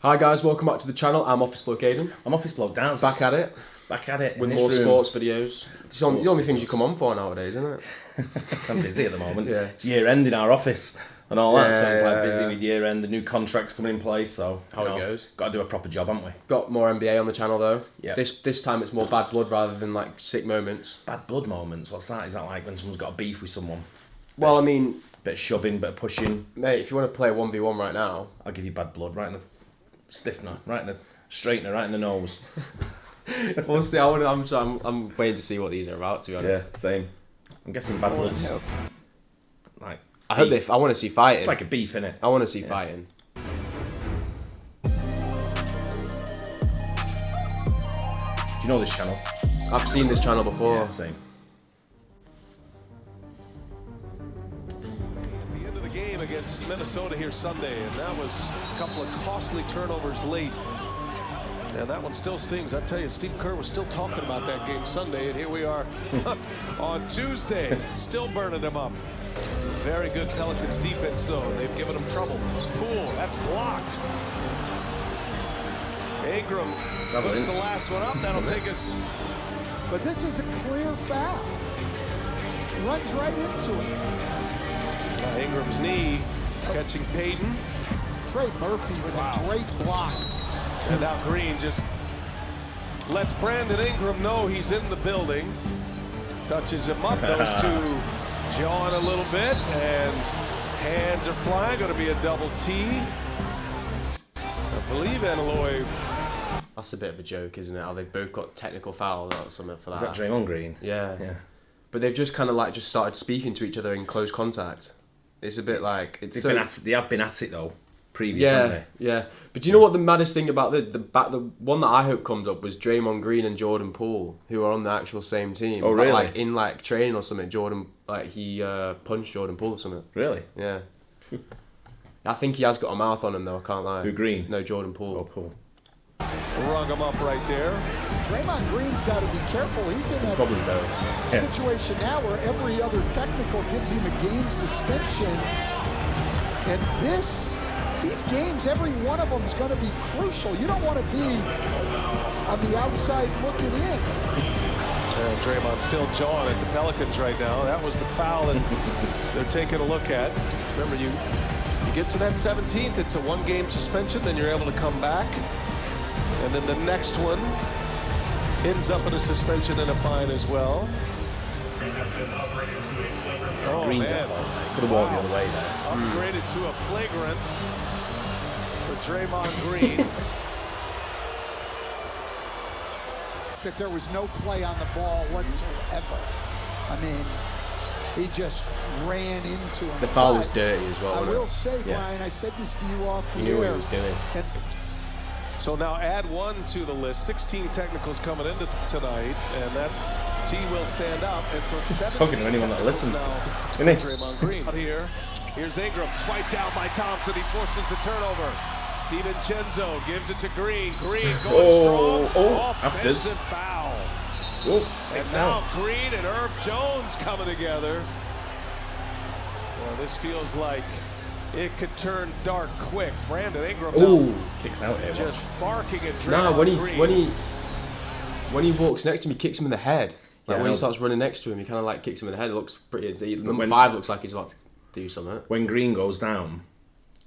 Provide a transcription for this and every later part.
Hi guys, welcome back to the channel. I'm Office Bloke Aidan. I'm Office Bloke Daz. Back at it. Back at it. With more sports videos. It's the only things you come on for nowadays, isn't it? I'm busy at the moment. Yeah. It's year end in our office and all that, so it's like busy with year end, the new contracts coming in place, so how it goes. Got to do a proper job, haven't we? Got more NBA on the channel though. Yeah. This time it's more bad blood rather than like sick moments. Bad blood moments. What's that? Is that like when someone's got a beef with someone? Well, I mean, Bit of shoving, bit of pushing. mate, if you want to play 1v1 right now, I'll give you bad blood right in the stiffener, right in the straightener, right in the nose. we'll see. I'm waiting to see what these are about. To be honest. Yeah, same. I'm guessing bad blood's like. I hope I want to see fighting. It's like a beef, innit? I want to see fighting. Do you know this channel? I've seen this channel before. Yeah, same. The end of the game against Minnesota here Sunday, and that was a couple of costly turnovers late. And that one still stings. I tell you, Steve Kerr was still talking about that game Sunday, and here we are on Tuesday, still burning them up. Very good Pelicans defense, though. They've given them trouble. Poole, that's blocked. Ingram puts the last one up. That'll take us. But this is a clear foul. Runs right into it. Ingram's knee catching Payton. Trey Murphy with a great block. And now Green just lets Brandon Ingram know he's in the building. Touches him up. Those two jawing a little bit, and hands are flying. Going to be a double T. I believe Analoy. That's a bit of a joke, isn't it? How they've both got technical foul or something for that. Is that Draymond Green? Yeah. Yeah. But they've just kind of like just started speaking to each other in close contact. It's a bit like it's so. They have been at it though. Previous, haven't they? Yeah. But do you know what the maddest thing about the one that I hope comes up was Draymond Green and Jordan Poole, who are on the actual same team. Oh, really? But like in like training or something, he punched Jordan Poole or something. Really? Yeah. I think he has got a mouth on him though. I can't lie. Who, Green? No, Jordan Poole. Oh, Poole. Rung him up right there. Draymond Green's got to be careful. He's in Probably a both. situation now where every other technical gives him a game suspension. And these games, every one of them is going to be crucial. You don't want to be on the outside looking in. Draymond still jawing at the Pelicans right now. That was the foul that they're taking a look at. Remember, you get to that 17th, it's a one-game suspension, then you're able to come back. And then the next one ends up in a suspension and a fine as well. Oh, Green's man. at fault. Could have walked the other way there. Upgraded to a flagrant for Draymond Green. That there was no play on the ball whatsoever. I mean, he just ran into him. The foul was But dirty as well. I wasn't will it? say, Yeah. Brian, I said this to you off the He knew what air. he was doing. And So now add one to the list. 16 technicals coming into tonight, and that T will stand up. And so 17 talking to anyone that technicals listens. now Isn't he? Draymond Green. Out here, here's Ingram, swiped down by Thompson. He forces the turnover. DiVincenzo gives it to Green. Green going strong. Offensive foul. Oh, And now Green and Herb Jones coming together. Well, this feels like it could turn dark quick. Brandon Ingram now kicks out here. just barking at Draymond Nah, Green. when he walks next to him, he kicks him in the head. Like Yeah, when he starts running next to him, he kind of like kicks him in the head. It looks pretty. Number when- 5 looks like he's about to do something. When Green goes down,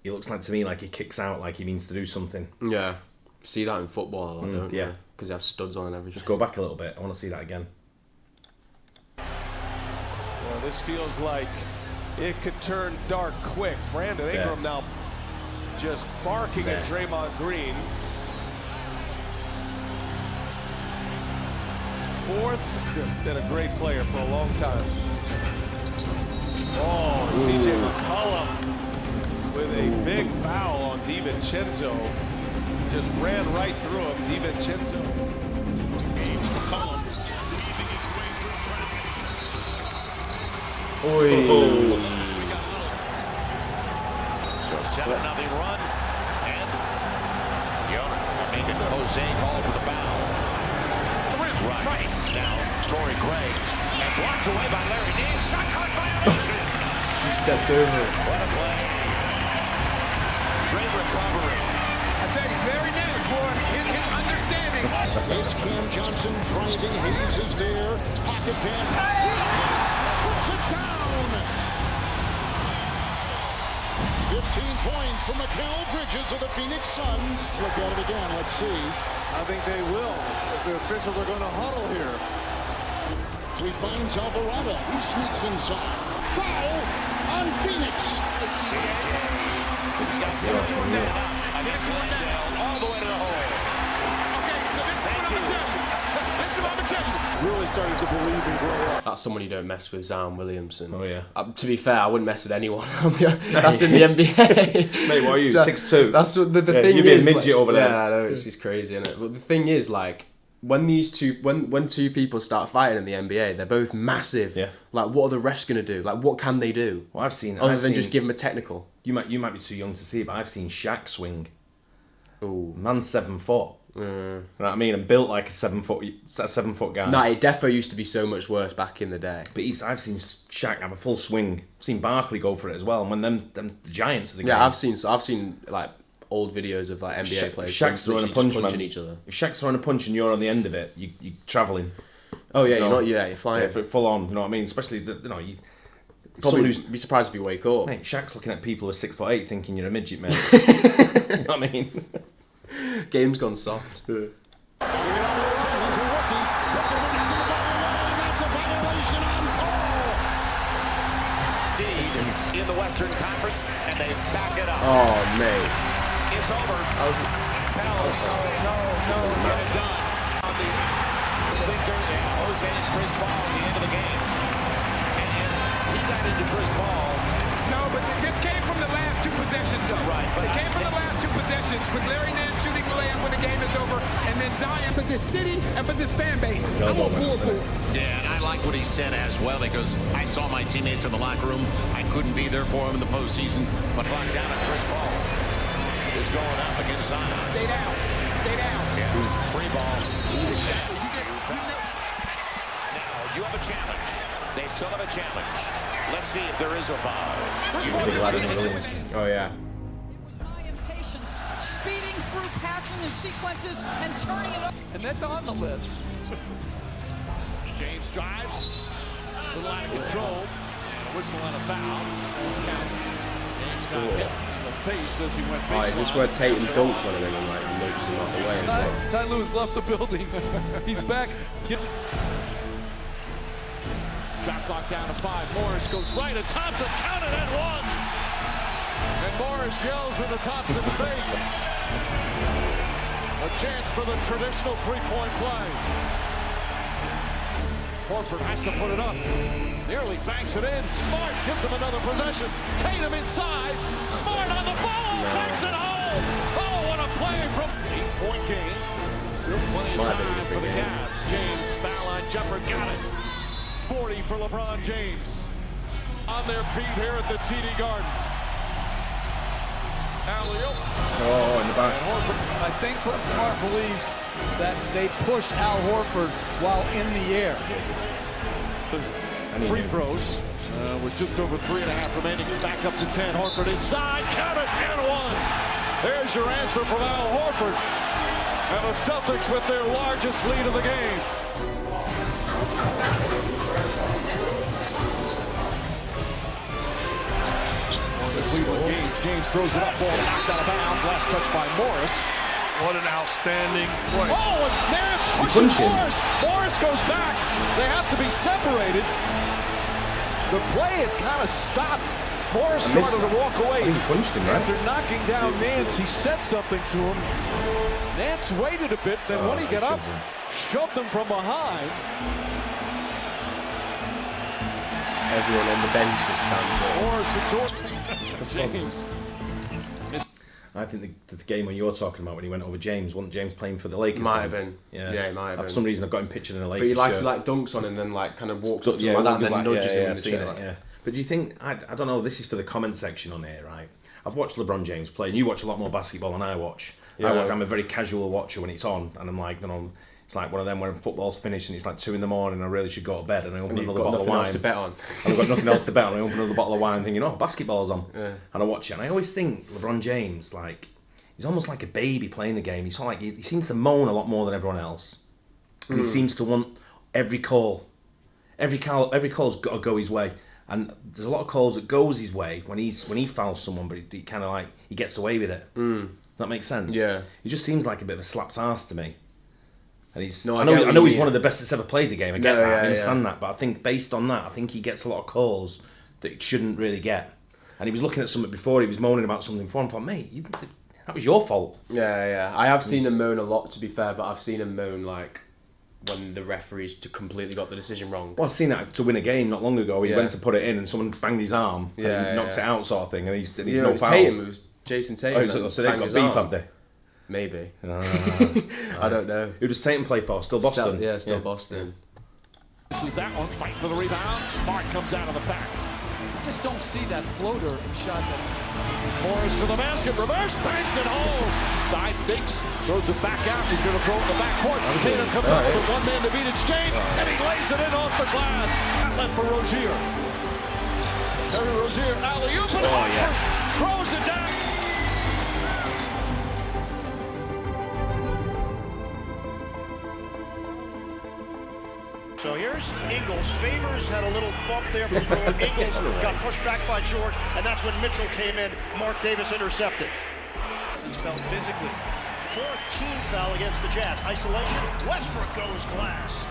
he looks like to me like he kicks out, like he means to do something. Yeah, see that in football a lot, don't yeah. you? Because they have studs on and everything. Just go back a little bit. I want to see that again. Well, this feels like it could turn dark quick. Brandon Ingram now just barking at Draymond Green. Fourth, just been a great player for a long time. Oh, CJ McCollum with a big foul on DiVincenzo. Just ran right through him, DiVincenzo. McCollum seething his way through, trying to So 7-0 run, and making Jose call for the foul. Right now, Torrey Craig, and blocked away by Larry Nance. Shot clock violation. He stepped over. What a play! Great recovery. I tell you, It's Cam Johnson driving. Hayes is there. Pocket pass. Puts it down. 15 points for Mikal Bridges of the Phoenix Suns. Look at it again. Let's see. I think they will, if the officials are going to huddle here. He finds Alvarado. He sneaks inside. Foul on Phoenix. He's got 7 to a man up against Landale all the way to the hole. Okay, so this is what I'm going to tell you. This is what I'm going to tell you. Really started to believe and grow up. That's someone you don't mess with, Zion Williamson. Oh, yeah. To be fair, I wouldn't mess with anyone. That's in the NBA. Mate, what are you, 6'2"? That's what the thing you'd be a is. midget over there. Yeah, I know, it's just crazy, isn't it? But the thing is, like, when two people start fighting in the NBA, they're both massive. Yeah. Like, what are the refs going to do? Like, what can they do? Well, I've seen... just give them a technical. You might be too young to see it, but I've seen Shaq swing. Ooh. Man's 7 foot. You know what I mean? And built like a 7 foot guy. Nah, it defo used to be so much worse back in the day. But I've seen Shaq have a full swing. I've seen Barkley go for it as well. And when them giants of the game. Yeah, I've seen like old videos of like NBA players. Shaq's throwing a punch, man. Each other. If Shaq's throwing a punch and you're on the end of it, you're travelling. Oh yeah, you're flying. Yeah, full on. You know what I mean? Especially you Probably be surprised if you wake up. Mate, Shaq's looking at people who are 6'8" thinking you're a midget, mate. You know what I mean? Game's gone soft. In the Western Conference, and they back it up. Oh, mate. It's over. Pels. No. Get it done. On the thinker, Jose and Chris Paul at the end of the game. And he got into Chris Paul. No, but this came from the last 2 possessions, though. Right. But it came from the last 2 possessions with Larry Nance shooting the layup when the game is over, and then Zion for this city and for this fan base. I'm on board for it. Yeah, and I like what he said as well. He goes, I saw my teammates in the locker room. I couldn't be there for him in the postseason, but locked down on Chris Paul. It's going up against Zion. Stay down. Yeah, free ball. Now, you have a challenge. They still have a challenge. Let's see if there is a foul. Oh yeah. Patience, speeding through passing and sequences and turning it up. And that's on the list. James drives. A little out of control. Whistle on a foul. James got hit in the face as he went baseline. Oh, is this where Tatum dunks on him and like nudges him out the way as well? Ty Lue's left the building. He's back. Shot clock down to 5. Morris goes right at Thompson. Counted and one. And Morris yells into Thompson's face. A chance for the traditional three-point play. Horford has to put it up. Nearly banks it in. Smart gets him another possession. Tatum inside. Smart on the follow. Banks it home. Oh, what a play from 8-point game. Still plenty of time for the Cavs. James foul line jumper. Got it. 40 for LeBron James. On their feet here at the TD Garden. Alley-oop. Oh, in the back. I think Smart believes that they pushed Al Horford while in the air. Free throws with just over 3.5 remaining. It's back up to 10. Horford inside. Count it and one. There's your answer from Al Horford. And the Celtics with their largest lead of the game. James throws it up, ball knocked out of bounds. Last touch by Morris. What an outstanding play. Oh, and Nance pushes Morris. Morris goes back. They have to be separated. The play had kind of stopped. Morris started to walk away. He punched him, right? After knocking down Nance, he said something to him. Nance waited a bit, then when he got up, shoved him from behind. Everyone on the bench is standing up. Morris exhorting James. I think the game when you're talking about when he went over James, wasn't James playing for the Lakers? Might have been. Yeah, it might have been. For some reason, I've got him pictured in a Lakers But he shirt. like dunks on him, and then like kind of walks up to him like that, and then nudges him in the shirt. Yeah. But do you think? I don't know. This is for the comment section on here, right? I've watched LeBron James play, and you watch a lot more basketball than I watch. Yeah. I'm a very casual watcher when it's on, and I'm like, it's like one of them when football's finished and it's like 2 a.m. and I really should go to bed, and I open another bottle of wine. Else to bet on. And I've got nothing else to bet on. I open another bottle of wine, thinking, basketball's on, and I watch it, and I always think LeBron James, like, he's almost like a baby playing the game. He's sort of like he seems to moan a lot more than everyone else, and he seems to want every call's got to go his way. And there's a lot of calls that goes his way when he fouls someone, but he kind of like he gets away with it. Does that make sense? Yeah. He just seems like a bit of a slapped arse to me. And he's No, I know he's one of the best that's ever played the game. I get that. I understand that, but I think based on that, I think he gets a lot of calls that he shouldn't really get. And he was looking at something before, he was moaning about something before, and I thought, mate, that was your fault. Yeah. I have seen him moan a lot, to be fair, but I've seen him moan like when the referees completely got the decision wrong. Well, I've seen that to win a game not long ago. He went to put it in, and someone banged his arm and he knocked it out, sort of thing. And he's no it was foul. Tatum. It was Jason Tatum. Oh, so they've got beef, have they? Maybe. I don't know. Who does Tatum play for? Still Boston? Still Boston. This is that one. Fight for the rebound. Smart comes out of the pack. I just don't see that floater shot that. Morris to the basket. Reverse. Banks it home. Dive fakes. Throws it back out. He's going to throw it in the backcourt. Tatum comes out with one man to beat exchange. And he lays it in off the glass. Outlet for Rozier. Terry Rozier. Alley-oop. Oh, yes. Throws it down. So here's Ingles. Favors had a little bump there from George. Ingles got pushed back by George, and that's when Mitchell came in. Mark Davis intercepted. He's felt physically. 4th team foul against the Jazz. Isolation. Westbrook goes glass.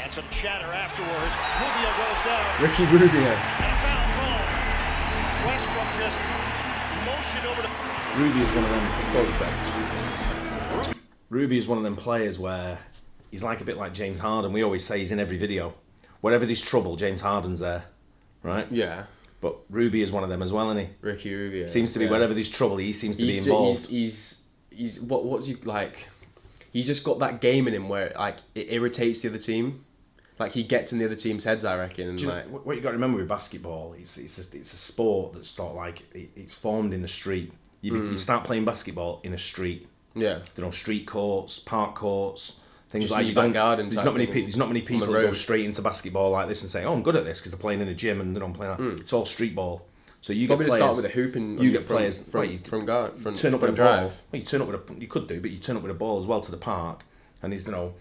And some chatter afterwards. Rubio goes down. Ricky Rubio. And a foul call. Westbrook just motioned over to... Rubio's one of them. Pause a sec. Rubio's one of them players where he's like a bit like James Harden. We always say he's in every video. Wherever there's trouble, James Harden's there, right? Yeah. But Rubio's one of them as well, isn't he? Ricky Rubio. Seems to be wherever there's trouble, he seems to be involved. He's what's he like? He's just got that game in him where like it irritates the other team. Like he gets in the other team's heads, I reckon. And like, what you got to remember with basketball, it's a sport that's sort of like it's formed in the street. You start playing basketball in a street. Yeah. You know, street courts, park courts, things Just like your you don't. garden There's not many people that go straight into basketball like this and say, "Oh, I'm good at this" because they're playing in a gym and they don't play that. It's all street ball. So you probably get players. Start with a hoop and you get players from guard. Turn up with a drive. ball. Well, you turn up with a. You could do, but you turn up with a ball as well to the park, and there's 8 or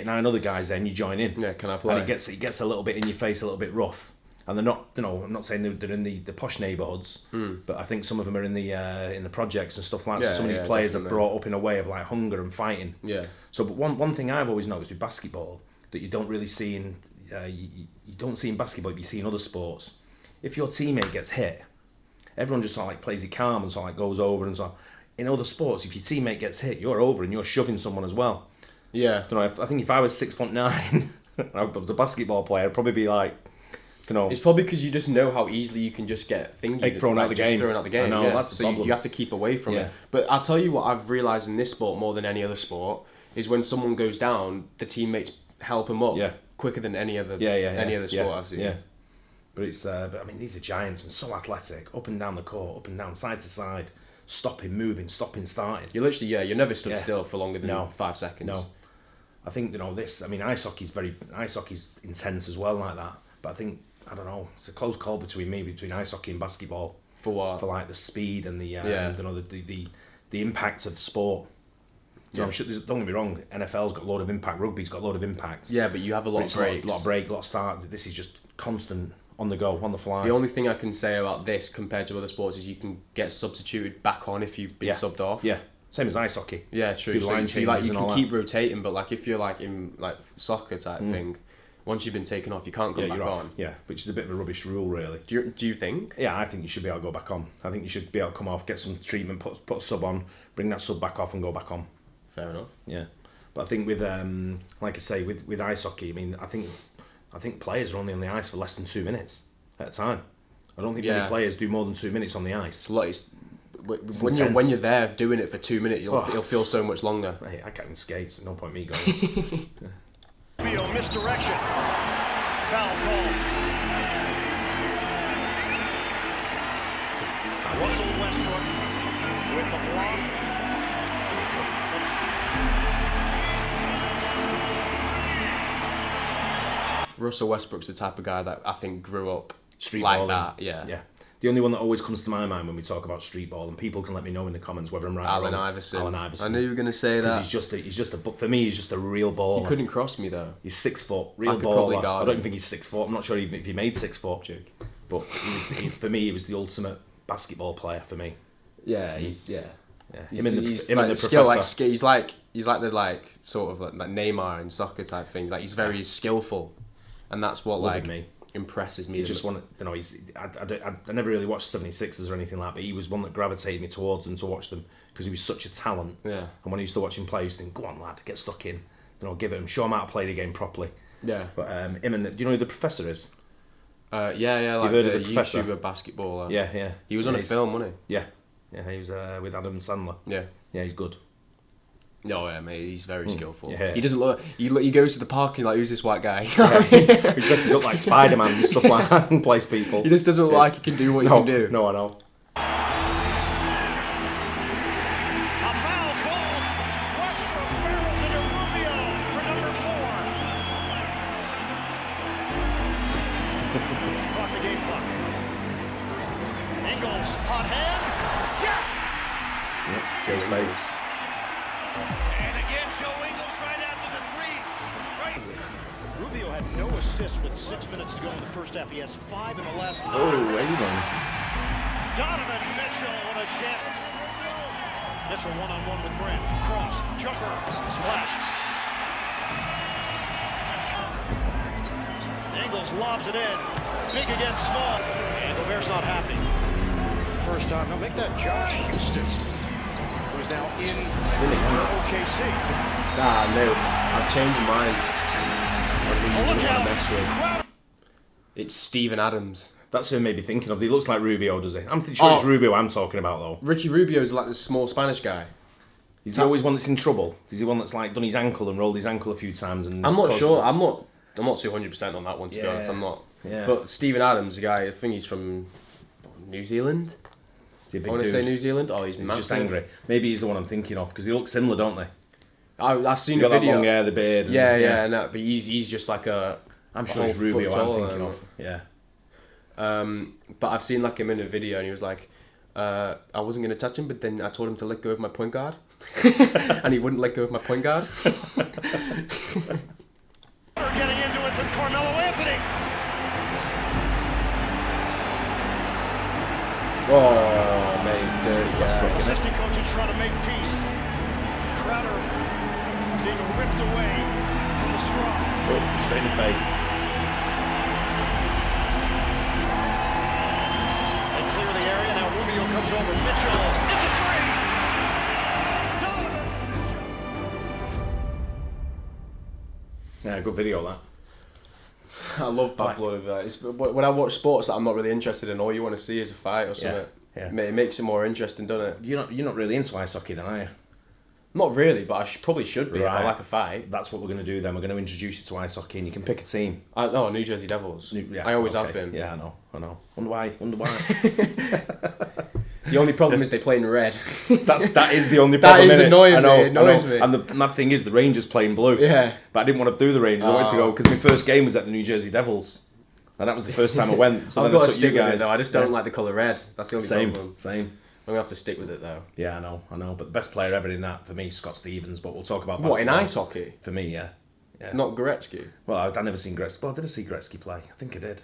9 other guys there, and you join in. Yeah, can I play? And it gets a little bit in your face, a little bit rough. And they're not, I'm not saying they're in the posh neighbourhoods, but I think some of them are in the projects and stuff like that. So some of these players are brought up in a way of like hunger and fighting. Yeah. So, but one thing I've always noticed with basketball that you don't really see in you don't see in basketball, but you see in other sports. If your teammate gets hit, everyone just sort of like plays it calm and sort of like goes over and so on. In other sports, if your teammate gets hit, you're over and you're shoving someone as well. Yeah. I think if I was 6'9", I was a basketball player, I'd probably be like. It's probably because you just know how easily you can just get things thrown out the game. I know, that's the problem. You have to keep away from it. But I'll tell you what I've realised in this sport more than any other sport is when someone goes down, the teammates help him up quicker than any other sport I've seen. Yeah. But it's but I mean these are giants and so athletic, up and down the court, up and down, side to side, stopping, moving, stopping, starting. You're literally you're never stood still for longer than 5 seconds. No. I think ice hockey's intense as well like that. But I think it's a close call between ice hockey and basketball. For what? For like the speed and the impact of the sport. I'm sure, don't get me wrong, NFL's got a lot of impact, rugby's got a lot of impact. Yeah, but you have a lot of breaks. A lot of break, a lot of start. This is just constant on the go, on the fly. The only thing I can say about this compared to other sports is you can get substituted back on if you've been subbed off. Yeah. Same as ice hockey. Yeah, true. So you can keep rotating, but like if you're like in like soccer type thing, once you've been taken off, you can't go back on. Yeah, which is a bit of a rubbish rule, really. Do you think? Yeah, I think you should be able to go back on. I think you should be able to come off, get some treatment, put a sub on, bring that sub back off and go back on. Fair enough. Yeah. But I think with, like I say, with ice hockey, I mean, I think players are only on the ice for less than 2 minutes at a time. I don't think many players do more than 2 minutes on the ice. When you're there doing it for 2 minutes, it'll feel so much longer. Hey, I can't even skate, so no point me going. Rubio misdirection. Foul call. Russell Westbrook with the block. Russell Westbrook's the type of guy that I think grew up street like balling. that. Yeah. Yeah. The only one that always comes to my mind when we talk about street ball, and people can let me know in the comments whether I'm right or wrong. Allen Iverson. I knew you were going to say that. For me, he's just a real baller. He couldn't cross me though. He's 6 foot, real baller. I don't even think he's 6 foot. I'm not sure even if he made 6 foot. Joke. But for me, he was the ultimate basketball player for me. Yeah, he's him and the skill, professor. he's like the sort of like Neymar in soccer type thing. Like he's very skillful, and that's what impresses me. He just I never really watched 76ers or anything like that, but he was one that gravitated me towards them to watch them because he was such a talent. Yeah. And when I used to watch him play, I used to think, go on lad, get stuck in. Give it him, show him how to play the game properly. Yeah. But him and do you know who the professor is? Like the YouTuber basketballer. Yeah. He was on a film, wasn't he? Yeah, he was with Adam Sandler. Yeah, he's good. No, yeah, mate, he's very skillful. Yeah. He doesn't look. He goes to the park and like, who's this white guy? He dresses up like Spider-Man and stuff like that and plays people. He just doesn't look like he can do what he can do. No, I know. A foul called. Westbrook barrels into Rubio for number 4. Clock the game clock. Ingles, hot hand. Yes! Yep, Joe's face. And again, Joe Ingles right after the 3. Rubio had no assists with 6 minutes to go in the first half. He has 5 in the last 5. Oh, Aidan. Donovan Mitchell on a jet. Mitchell one-on-one with Grant. Cross, jumper, splash. Ingles lobs it in. Big against small. And Gobert's not happy. First time. Now make that Josh Houston, who's now in OKC. No, I've changed my mind. Look out! Mess with. It's Steven Adams. That's who I may be thinking of. He looks like Rubio, does he? I'm sure it's Rubio I'm talking about, though. Ricky Rubio is like the small Spanish guy. Is he always one that's in trouble? Is he one that's like done his ankle and rolled his ankle a few times? And I'm not sure. I'm not 200% on that one, to be honest. I'm not. Yeah. But Steven Adams, the guy, I think he's from New Zealand. Is he a big I want to dude? say New Zealand. Oh, he's massive. Just angry. Maybe he's the one I'm thinking of because they look similar, don't they? I've seen you a got video. That long hair, the beard. Yeah. No, but he's just like a. I'm sure it's Rubio I'm thinking of. Yeah. But I've seen like him in a video and he was like, I wasn't going to touch him, but then I told him to let go of my point guard, and he wouldn't let go of my point guard. Getting into it with Carmelo Anthony. Oh, mate, dirty Westbrook. Assistant coaches trying to make peace. Crowder being ripped away from the scrum. Oh, straight in the face. They clear the area. Now Rubio comes over. Mitchell. It's a 3. Yeah, good video that. I love bad blood of that. When I watch sports that I'm not really interested in, all you want to see is a fight or something. Yeah. It makes it more interesting, doesn't it? You're not really into ice hockey then, are you? Not really, but I probably should be if I like a fight. That's what we're going to do then. We're going to introduce you to ice hockey and you can pick a team. New Jersey Devils. I always have been. Yeah, I know. Wonder why. The only problem is they play in red. That is the only problem. That is annoying. It annoys me. And the mad thing is the Rangers play in blue. Yeah. But I didn't want to do the Rangers. I wanted to go because my first game was at the New Jersey Devils. And that was the first time I went. So I've then got I to took you stick with guys. it though. I just don't like the colour red. That's the only problem. Same. I'm going to have to stick with it though. Yeah, I know. But the best player ever in that for me is Scott Stevens. But we'll talk about basketball. What, in ice hockey? For me, yeah. Not Gretzky? Well, I've never seen Gretzky. Well, did I see Gretzky play? I think I did.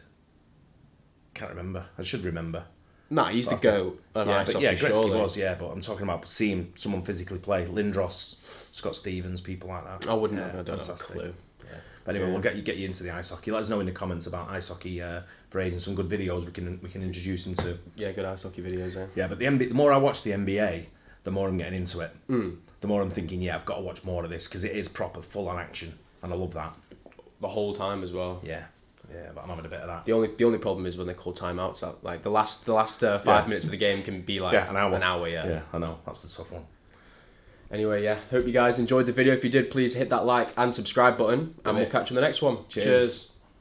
Can't remember. I should remember. Nah, he's the GOAT of ice hockey, Gretzky surely. was, but I'm talking about seeing someone physically play. Lindros, Scott Stevens, people like that. I wouldn't know. I don't have a clue. Yeah. But anyway, we'll get you into the ice hockey. Let us know in the comments about ice hockey for Aidan. Some good videos we can introduce him to. Yeah, good ice hockey videos, eh? Yeah, but the more I watch the NBA, the more I'm getting into it. The more I'm thinking, I've got to watch more of this because it is proper, full-on action. And I love that. The whole time as well. Yeah, but I'm having a bit of that. The only problem is when they call timeouts. Like the last 5 minutes of the game can be like an hour. Yeah, I know. That's the tough one. Anyway, hope you guys enjoyed the video. If you did, please hit that like and subscribe button, and we'll catch you in the next one. Cheers.